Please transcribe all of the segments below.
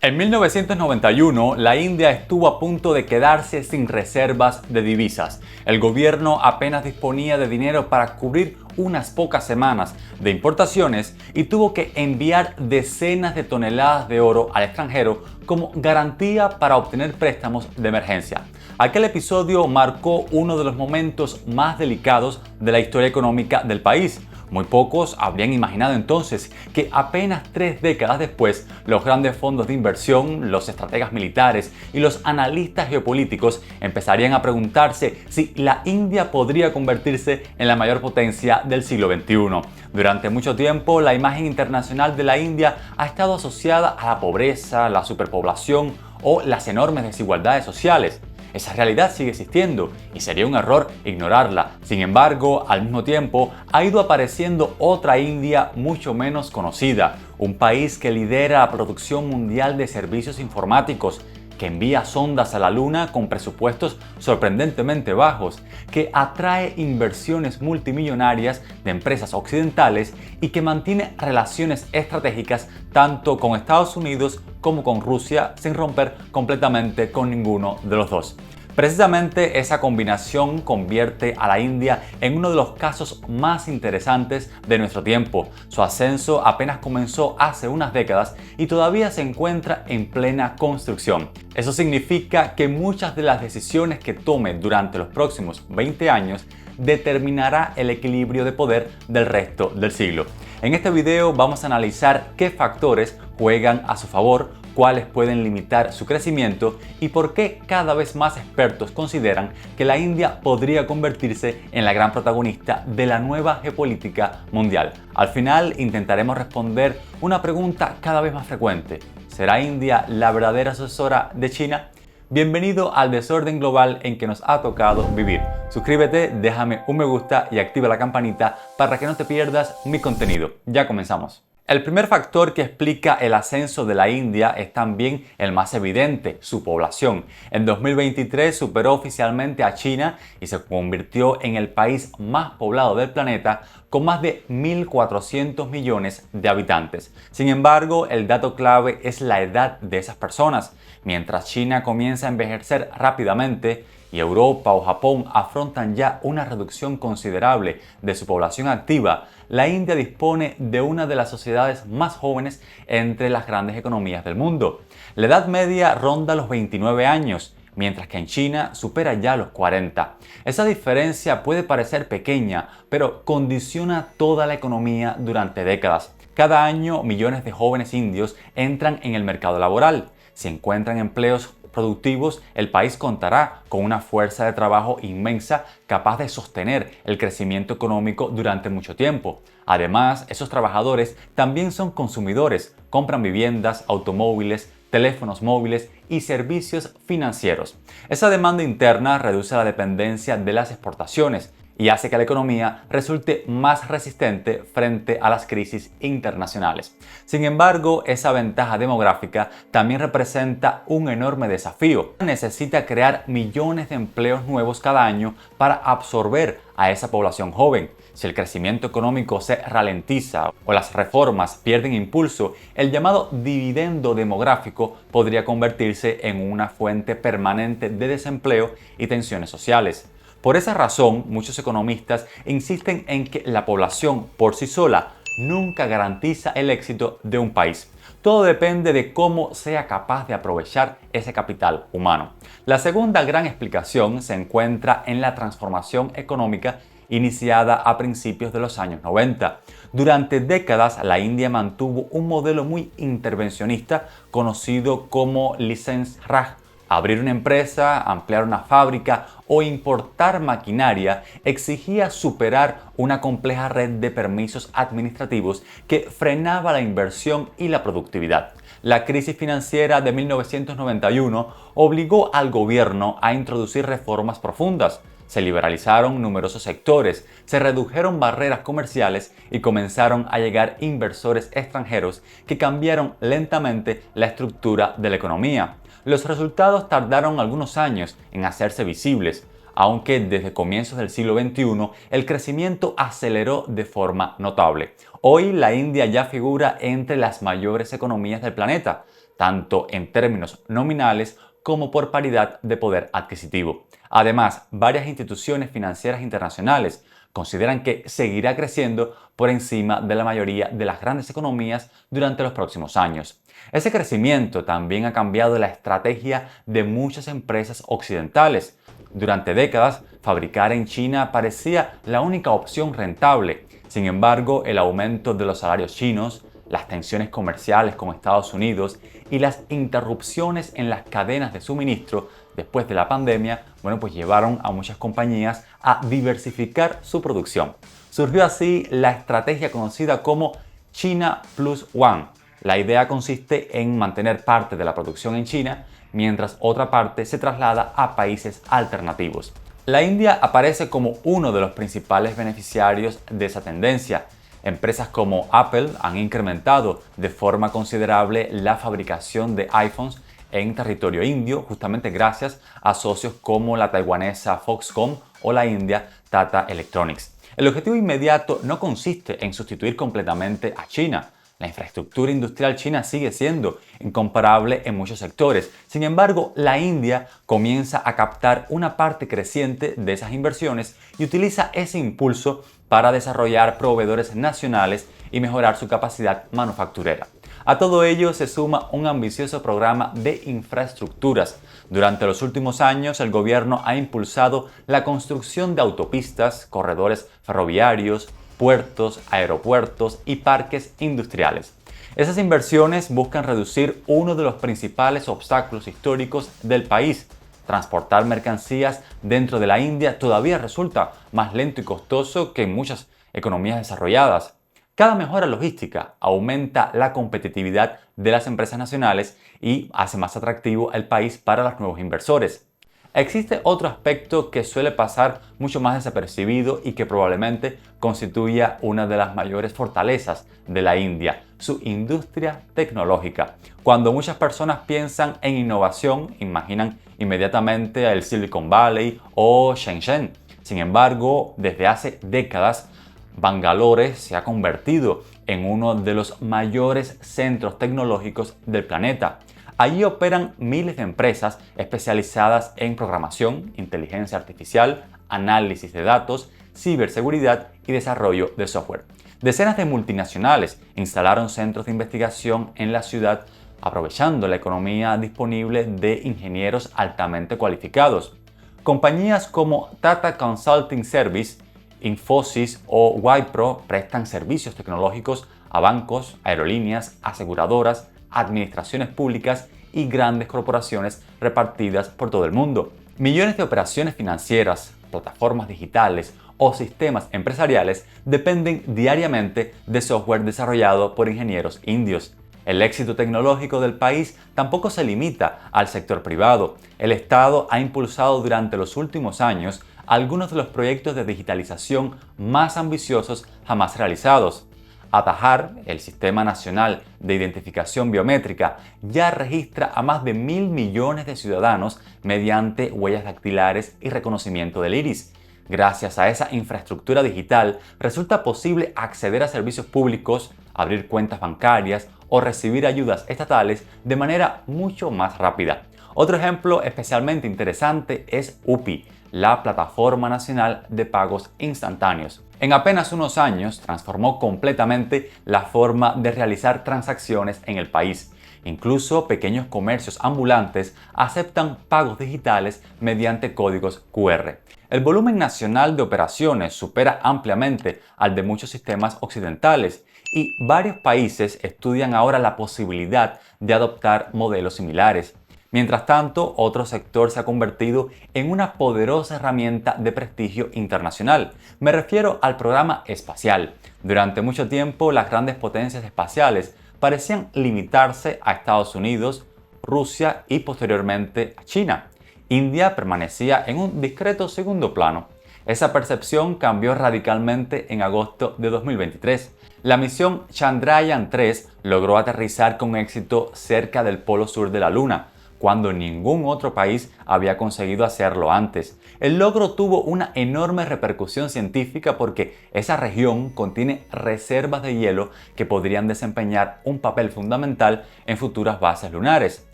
En 1991, la India estuvo a punto de quedarse sin reservas de divisas. El gobierno apenas disponía de dinero para cubrir unas pocas semanas de importaciones y tuvo que enviar decenas de toneladas de oro al extranjero como garantía para obtener préstamos de emergencia. Aquel episodio marcó uno de los momentos más delicados de la historia económica del país. Muy pocos habrían imaginado entonces que apenas 3 décadas después, los grandes fondos de inversión, los estrategas militares y los analistas geopolíticos empezarían a preguntarse si la India podría convertirse en la mayor potencia del siglo XXI. Durante mucho tiempo, la imagen internacional de la India ha estado asociada a la pobreza, la superpoblación o las enormes desigualdades sociales. Esa realidad sigue existiendo y sería un error ignorarla. Sin embargo, al mismo tiempo, ha ido apareciendo otra India mucho menos conocida, un país que lidera la producción mundial de servicios informáticos, que envía sondas a la Luna con presupuestos sorprendentemente bajos, que atrae inversiones multimillonarias de empresas occidentales y que mantiene relaciones estratégicas tanto con Estados Unidos como con Rusia sin romper completamente con ninguno de los dos. Precisamente esa combinación convierte a la India en uno de los casos más interesantes de nuestro tiempo. Su ascenso apenas comenzó hace unas décadas y todavía se encuentra en plena construcción. Eso significa que muchas de las decisiones que tome durante los próximos 20 años determinará el equilibrio de poder del resto del siglo. En este video vamos a analizar qué factores juegan a su favor, cuáles pueden limitar su crecimiento y por qué cada vez más expertos consideran que la India podría convertirse en la gran protagonista de la nueva geopolítica mundial. Al final intentaremos responder una pregunta cada vez más frecuente: ¿será India la verdadera sucesora de China? Bienvenido al desorden global en que nos ha tocado vivir. Suscríbete, déjame un me gusta y activa la campanita para que no te pierdas mi contenido. Ya comenzamos. El primer factor que explica el ascenso de la India es también el más evidente: su población. En 2023 superó oficialmente a China y se convirtió en el país más poblado del planeta, con más de 1.400 millones de habitantes. Sin embargo, el dato clave es la edad de esas personas. Mientras China comienza a envejecer rápidamente y Europa o Japón afrontan ya una reducción considerable de su población activa, la India dispone de una de las sociedades más jóvenes entre las grandes economías del mundo. La edad media ronda los 29 años, mientras que en China supera ya los 40. Esa diferencia puede parecer pequeña, pero condiciona toda la economía durante décadas. Cada año, millones de jóvenes indios entran en el mercado laboral. Si encuentran empleos productivos, el país contará con una fuerza de trabajo inmensa capaz de sostener el crecimiento económico durante mucho tiempo. Además, esos trabajadores también son consumidores, compran viviendas, automóviles, teléfonos móviles y servicios financieros. Esa demanda interna reduce la dependencia de las exportaciones y hace que la economía resulte más resistente frente a las crisis internacionales. Sin embargo, esa ventaja demográfica también representa un enorme desafío. Necesita crear millones de empleos nuevos cada año para absorber a esa población joven. Si el crecimiento económico se ralentiza o las reformas pierden impulso, el llamado dividendo demográfico podría convertirse en una fuente permanente de desempleo y tensiones sociales. Por esa razón, muchos economistas insisten en que la población por sí sola nunca garantiza el éxito de un país. Todo depende de cómo sea capaz de aprovechar ese capital humano. La segunda gran explicación se encuentra en la transformación económica iniciada a principios de los años 90. Durante décadas, la India mantuvo un modelo muy intervencionista conocido como Licence Raj. Abrir una empresa, ampliar una fábrica o importar maquinaria exigía superar una compleja red de permisos administrativos que frenaba la inversión y la productividad. La crisis financiera de 1991 obligó al gobierno a introducir reformas profundas. Se liberalizaron numerosos sectores, se redujeron barreras comerciales y comenzaron a llegar inversores extranjeros que cambiaron lentamente la estructura de la economía. Los resultados tardaron algunos años en hacerse visibles, aunque desde comienzos del siglo XXI el crecimiento aceleró de forma notable. Hoy la India ya figura entre las mayores economías del planeta. tanto en términos nominales como por paridad de poder adquisitivo. Además, varias instituciones financieras internacionales consideran que seguirá creciendo por encima de la mayoría de las grandes economías durante los próximos años. Ese crecimiento también ha cambiado la estrategia de muchas empresas occidentales. Durante décadas, fabricar en China parecía la única opción rentable. Sin embargo, el aumento de los salarios chinos, las tensiones comerciales con Estados Unidos y las interrupciones en las cadenas de suministro después de la pandemia, pues llevaron a muchas compañías a diversificar su producción. Surgió así la estrategia conocida como China Plus One. La idea consiste en mantener parte de la producción en China, mientras otra parte se traslada a países alternativos. La India aparece como uno de los principales beneficiarios de esa tendencia. Empresas como Apple han incrementado de forma considerable la fabricación de iPhones en territorio indio, justamente gracias a socios como la taiwanesa Foxconn o la india Tata Electronics. El objetivo inmediato no consiste en sustituir completamente a China. La infraestructura industrial china sigue siendo incomparable en muchos sectores. Sin embargo, la India comienza a captar una parte creciente de esas inversiones y utiliza ese impulso para desarrollar proveedores nacionales y mejorar su capacidad manufacturera. A todo ello se suma un ambicioso programa de infraestructuras. Durante los últimos años, el gobierno ha impulsado la construcción de autopistas, corredores ferroviarios, puertos, aeropuertos y parques industriales. Esas inversiones buscan reducir uno de los principales obstáculos históricos del país. Transportar mercancías dentro de la India todavía resulta más lento y costoso que en muchas economías desarrolladas. Cada mejora logística aumenta la competitividad de las empresas nacionales y hace más atractivo el país para los nuevos inversores. Existe otro aspecto que suele pasar mucho más desapercibido y que probablemente constituya una de las mayores fortalezas de la India, su industria tecnológica. Cuando muchas personas piensan en innovación, imaginan inmediatamente el Silicon Valley o Shenzhen. Sin embargo, desde hace décadas, Bangalore se ha convertido en uno de los mayores centros tecnológicos del planeta. Allí operan miles de empresas especializadas en programación, inteligencia artificial, análisis de datos, ciberseguridad y desarrollo de software. Decenas de multinacionales instalaron centros de investigación en la ciudad, aprovechando la economía disponible de ingenieros altamente cualificados. Compañías como Tata Consulting Service, Infosys o Wipro prestan servicios tecnológicos a bancos, aerolíneas, aseguradoras, administraciones públicas y grandes corporaciones repartidas por todo el mundo. Millones de operaciones financieras, plataformas digitales o sistemas empresariales dependen diariamente de software desarrollado por ingenieros indios. El éxito tecnológico del país tampoco se limita al sector privado. El Estado ha impulsado durante los últimos años algunos de los proyectos de digitalización más ambiciosos jamás realizados. Aadhaar, el Sistema Nacional de Identificación Biométrica, ya registra a más de 1.000 millones de ciudadanos mediante huellas dactilares y reconocimiento del iris. Gracias a esa infraestructura digital, resulta posible acceder a servicios públicos, abrir cuentas bancarias o recibir ayudas estatales de manera mucho más rápida. Otro ejemplo especialmente interesante es UPI, la Plataforma Nacional de Pagos Instantáneos. En apenas unos años transformó completamente la forma de realizar transacciones en el país. Incluso pequeños comercios ambulantes aceptan pagos digitales mediante códigos QR. El volumen nacional de operaciones supera ampliamente al de muchos sistemas occidentales y varios países estudian ahora la posibilidad de adoptar modelos similares. Mientras tanto, otro sector se ha convertido en una poderosa herramienta de prestigio internacional. Me refiero al programa espacial. Durante mucho tiempo, las grandes potencias espaciales parecían limitarse a Estados Unidos, Rusia y posteriormente a China. India permanecía en un discreto segundo plano. Esa percepción cambió radicalmente en agosto de 2023. La misión Chandrayaan-3 logró aterrizar con éxito cerca del polo sur de la Luna. cuando ningún otro país había conseguido hacerlo antes. El logro tuvo una enorme repercusión científica porque esa región contiene reservas de hielo que podrían desempeñar un papel fundamental en futuras bases lunares.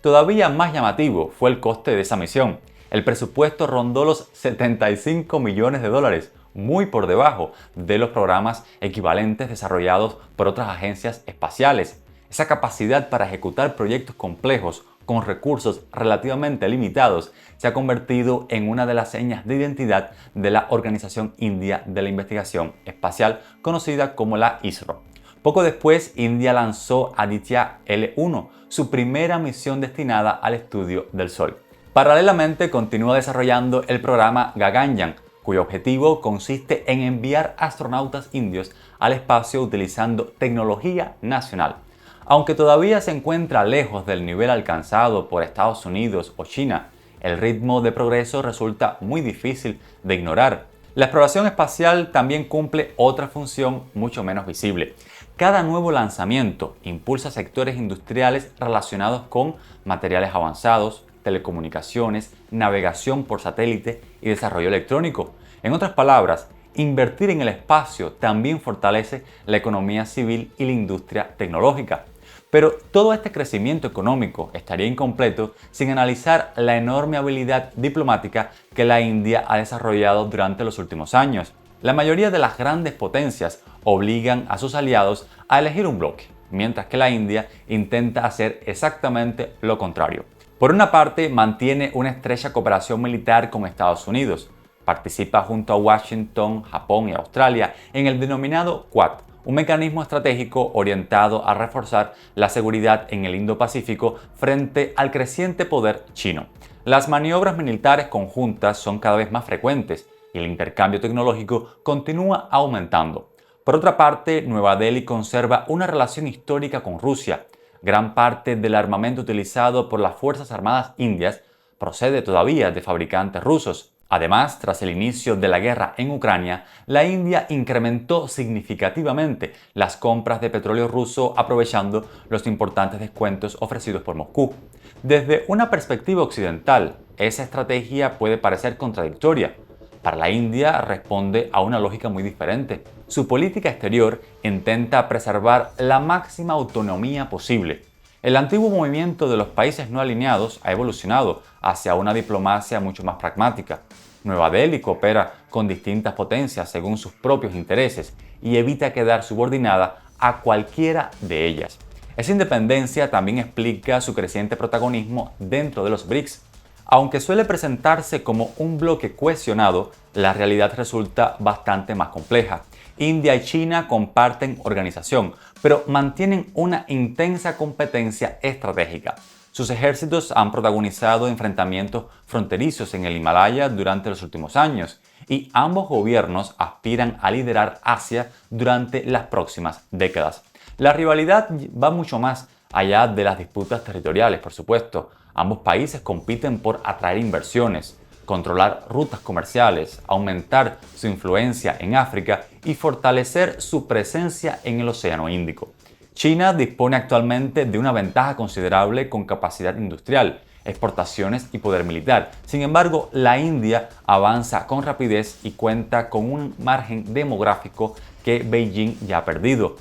Todavía más llamativo fue el coste de esa misión. El presupuesto rondó los 75 millones de dólares, muy por debajo de los programas equivalentes desarrollados por otras agencias espaciales. Esa capacidad para ejecutar proyectos complejos con recursos relativamente limitados se ha convertido en una de las señas de identidad de la Organización India de la Investigación Espacial, conocida como la ISRO. Poco después, India lanzó Aditya L1, su primera misión destinada al estudio del Sol. Paralelamente, continúa desarrollando el programa Gaganyaan, cuyo objetivo consiste en enviar astronautas indios al espacio utilizando tecnología nacional. Aunque todavía se encuentra lejos del nivel alcanzado por Estados Unidos o China, el ritmo de progreso resulta muy difícil de ignorar. La exploración espacial también cumple otra función mucho menos visible. Cada nuevo lanzamiento impulsa sectores industriales relacionados con materiales avanzados, telecomunicaciones, navegación por satélite y desarrollo electrónico. En otras palabras, invertir en el espacio también fortalece la economía civil y la industria tecnológica. Pero todo este crecimiento económico estaría incompleto sin analizar la enorme habilidad diplomática que la India ha desarrollado durante los últimos años. La mayoría de las grandes potencias obligan a sus aliados a elegir un bloque, mientras que la India intenta hacer exactamente lo contrario. Por una parte, mantiene una estrecha cooperación militar con Estados Unidos. Participa junto a Washington, Japón y Australia en el denominado Quad, un mecanismo estratégico orientado a reforzar la seguridad en el Indo-Pacífico frente al creciente poder chino. Las maniobras militares conjuntas son cada vez más frecuentes y el intercambio tecnológico continúa aumentando. Por otra parte, Nueva Delhi conserva una relación histórica con Rusia. Gran parte del armamento utilizado por las Fuerzas Armadas indias procede todavía de fabricantes rusos. Además, tras el inicio de la guerra en Ucrania, la India incrementó significativamente las compras de petróleo ruso aprovechando los importantes descuentos ofrecidos por Moscú. Desde una perspectiva occidental, esa estrategia puede parecer contradictoria. Para la India responde a una lógica muy diferente. Su política exterior intenta preservar la máxima autonomía posible. El antiguo movimiento de los países no alineados ha evolucionado hacia una diplomacia mucho más pragmática. Nueva Delhi coopera con distintas potencias según sus propios intereses y evita quedar subordinada a cualquiera de ellas. Esa independencia también explica su creciente protagonismo dentro de los BRICS. Aunque suele presentarse como un bloque cohesionado, la realidad resulta bastante más compleja. India y China comparten organización, pero mantienen una intensa competencia estratégica. Sus ejércitos han protagonizado enfrentamientos fronterizos en el Himalaya durante los últimos años y ambos gobiernos aspiran a liderar Asia durante las próximas décadas. La rivalidad va mucho más allá de las disputas territoriales, por supuesto. Ambos países compiten por atraer inversiones, controlar rutas comerciales, aumentar su influencia en África y fortalecer su presencia en el Océano Índico. China dispone actualmente de una ventaja considerable con capacidad industrial, exportaciones y poder militar. Sin embargo, la India avanza con rapidez y cuenta con un margen demográfico que Beijing ya ha perdido.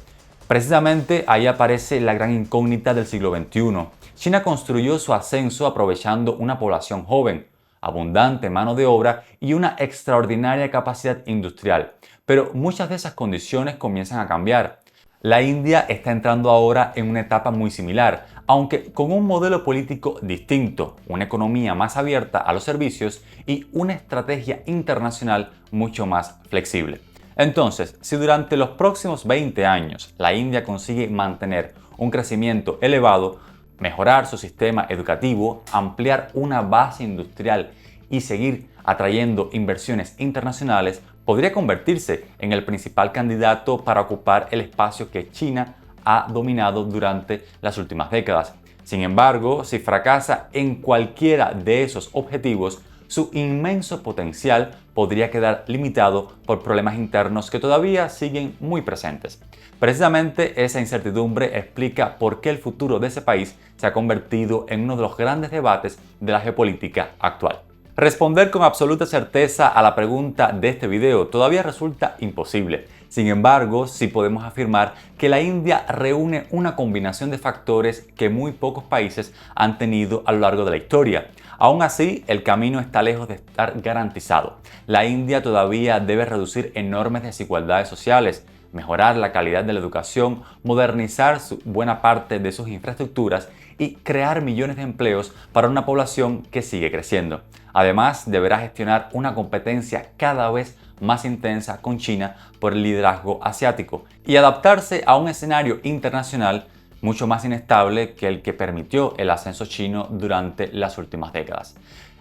Precisamente ahí aparece la gran incógnita del siglo XXI. China construyó su ascenso aprovechando una población joven, abundante mano de obra y una extraordinaria capacidad industrial. Pero muchas de esas condiciones comienzan a cambiar. La India está entrando ahora en una etapa muy similar, aunque con un modelo político distinto, una economía más abierta a los servicios y una estrategia internacional mucho más flexible. Entonces, si durante los próximos 20 años la India consigue mantener un crecimiento elevado, mejorar su sistema educativo, ampliar una base industrial y seguir atrayendo inversiones internacionales, podría convertirse en el principal candidato para ocupar el espacio que China ha dominado durante las últimas décadas. Sin embargo, si fracasa en cualquiera de esos objetivos, su inmenso potencial podría quedar limitado por problemas internos que todavía siguen muy presentes. Precisamente esa incertidumbre explica por qué el futuro de ese país se ha convertido en uno de los grandes debates de la geopolítica actual. Responder con absoluta certeza a la pregunta de este video todavía resulta imposible. Sin embargo, sí podemos afirmar que la India reúne una combinación de factores que muy pocos países han tenido a lo largo de la historia. Aún así, el camino está lejos de estar garantizado. La India todavía debe reducir enormes desigualdades sociales, mejorar la calidad de la educación, modernizar buena parte de sus infraestructuras y crear millones de empleos para una población que sigue creciendo. Además, deberá gestionar una competencia cada vez más intensa con China por el liderazgo asiático y adaptarse a un escenario internacional mucho más inestable que el que permitió el ascenso chino durante las últimas décadas.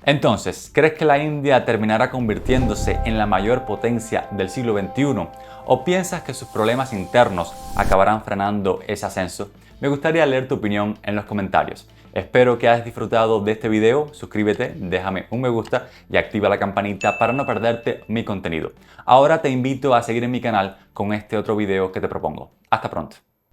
Entonces, ¿crees que la India terminará convirtiéndose en la mayor potencia del siglo XXI? ¿O piensas que sus problemas internos acabarán frenando ese ascenso? Me gustaría leer tu opinión en los comentarios. Espero que hayas disfrutado de este video, suscríbete, déjame un me gusta y activa la campanita para no perderte mi contenido. Ahora te invito a seguir en mi canal con este otro video que te propongo. Hasta pronto.